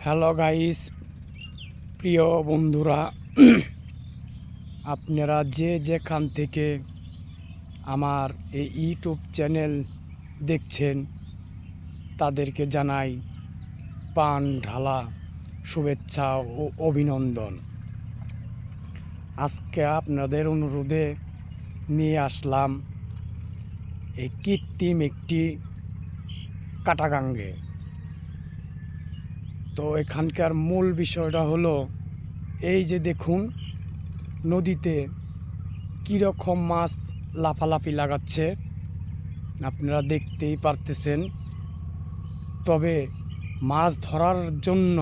Hello guys, প্রিয় বন্ধুরা, আপনারা যে যেখান থেকে আমার এই ইউটিউব চ্যানেল দেখছেন তাদেরকে জানাই প্রাণ ঢালা শুভেচ্ছা ও অভিনন্দন। আজকে আপনাদের অনুরোধে নিয়ে আসলাম এই কৃত্রিম একটি কাটাগাঙ্গে। তো এখানকার মূল বিষয়টা হলো এই যে দেখুন নদীতে কীরকম মাছ লাফালাফি লাগাচ্ছে, আপনারা দেখতেই পারতেছেন। তবে মাছ ধরার জন্য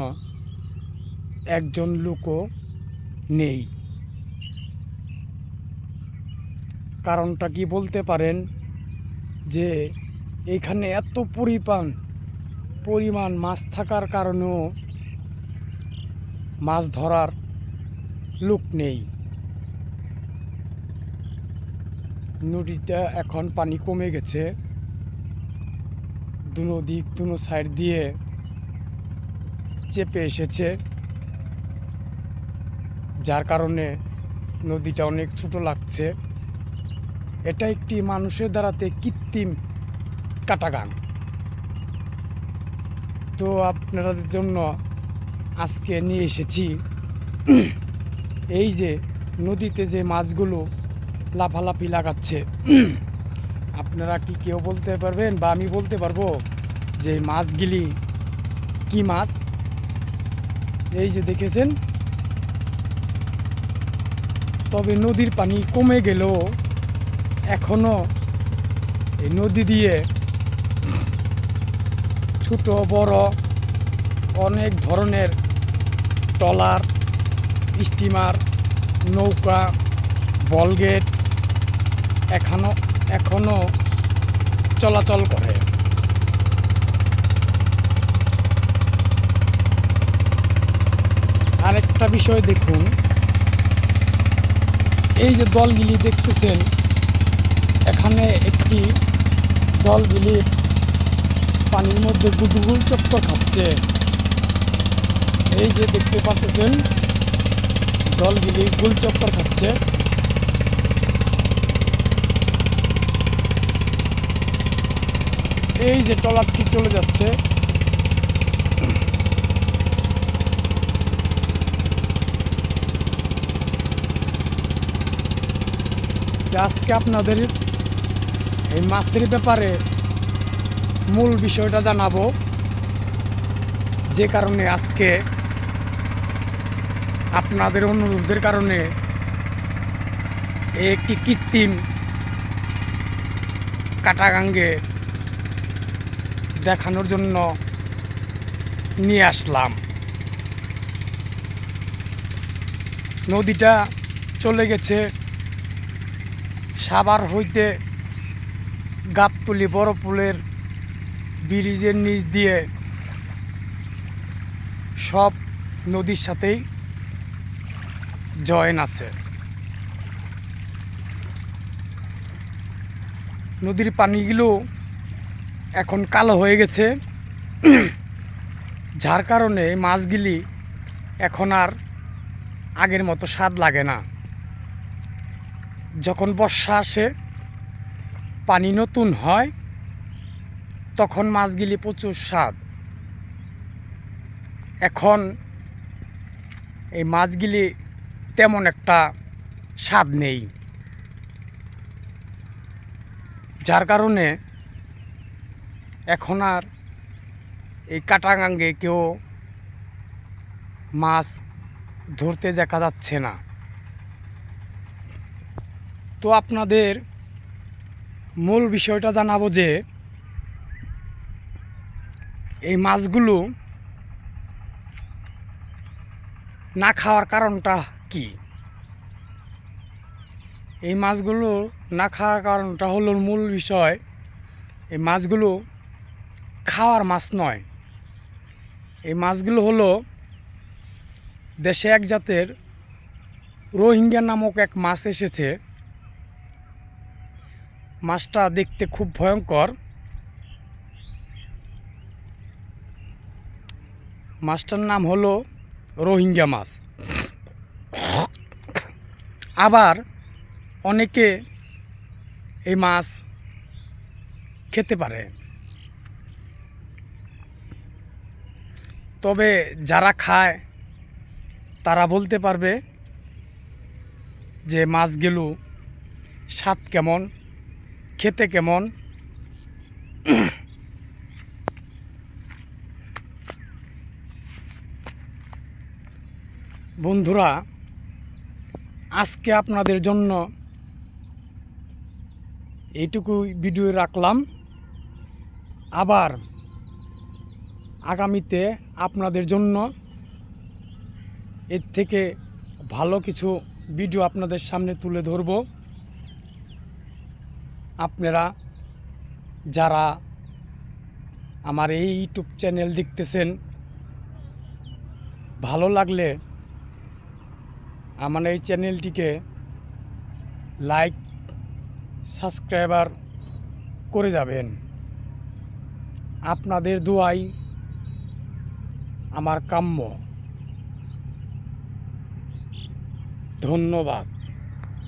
একজন লোকও নেই। কারণটা কি বলতে পারেন যে এইখানে এত পরিমাণ মাছ থাকার কারণেও মাছ ধরার লোক নেই। নদীতে এখন পানি কমে গেছে, দুনো সাইড দিয়ে চেপে এসেছে, যার কারণে নদীটা অনেক ছোট লাগছে। এটা একটি মানুষের দ্বারাতে কৃত্রিম কাটাগাং। তো আপনাদের জন্য আজকে নিয়ে এসেছি এই যে নদীতে যে মাছগুলো লাফালাফি লাগাচ্ছে, আপনারা কি কেউ বলতে পারবেন বা আমি বলতে পারবো যে মাছগুলি কি মাছ? এই যে দেখেছেন। তবে নদীর পানি কমে গেলেও এখনো এই নদী দিয়ে ছোট বড় অনেক ধরনের ট্রলার, স্টিমার, নৌকা, বলগেট এখনো চলাচল করে। আরেকটা বিষয় দেখুন, এই যে দলগুলি দেখতেছেন, এখানে একটি দলগুলি পানির মধ্যে গুদগুল চক্কর খাচ্ছে। এই যে দেখতে পাচ্ছেন দলগুলি গুল চক্কর খাচ্ছে। এই যে ট্রলারটি চলে যাচ্ছে, আজকে আপনাদের এই মাছের ব্যাপারে মূল বিষয়টা জানাবো, যে কারণে আজকে আপনাদের অনুরোধের কারণে একটি কৃত্রিম কাটাগাঙ্গে দেখানোর জন্য নিয়ে আসলাম। নদীটা চলে গেছে সাভার হইতে গাবতলী বড় পুলের ব্রিজের নিচ দিয়ে সব নদীর সাথেই জয়েন আছে। নদীর পানিগুলো এখন কালো হয়ে গেছে, যার কারণে মাছগুলি এখন আর আগের মতো স্বাদ লাগে না। যখন বর্ষা আসে, পানি নতুন হয়, তখন মাছগুলি প্রচুর স্বাদ। এখন এই মাছগুলি তেমন একটা স্বাদ নেই, যার কারণে এখন আর এই কাটাগাঙ্গে কেউ মাছ ধরতে দেখা যাচ্ছে না। তো আপনাদের মূল বিষয়টা জানাবো যে এই মাছগুলো না খাওয়ার কারণটা কি। এই মাছগুলো না খাওয়ার কারণটা হলো, মূল বিষয়, এই মাছগুলো খাওয়ার মাছ নয়। এই মাছগুলো হলো দেশে এক জাতের রোহিঙ্গা নামক এক মাছ এসেছে। মাছটা দেখতে খুব ভয়ঙ্কর। মাছটার নাম হলো রোহিঙ্গা মাছ। আবার অনেকে এই মাছ খেতে পারে, তবে যারা খায় তারা বলতে পারবে যে মাছগুলো স্বাদ কেমন, খেতে কেমন। বন্ধুরা, আজকে আপনাদের জন্য এইটুকু ভিডিও রাখলাম। আবার আগামীতে আপনাদের জন্য এর থেকে ভালো কিছু ভিডিও আপনাদের সামনে তুলে ধরব। আপনারা যারা আমার এই ইউটিউব চ্যানেল দেখতেছেন, ভালো লাগলে আমার এই চ্যানেলটিকে লাইক, সাবস্ক্রাইবার করে যাবেন। আপনাদের দোয়াই আমার কাম্য। ধন্যবাদ।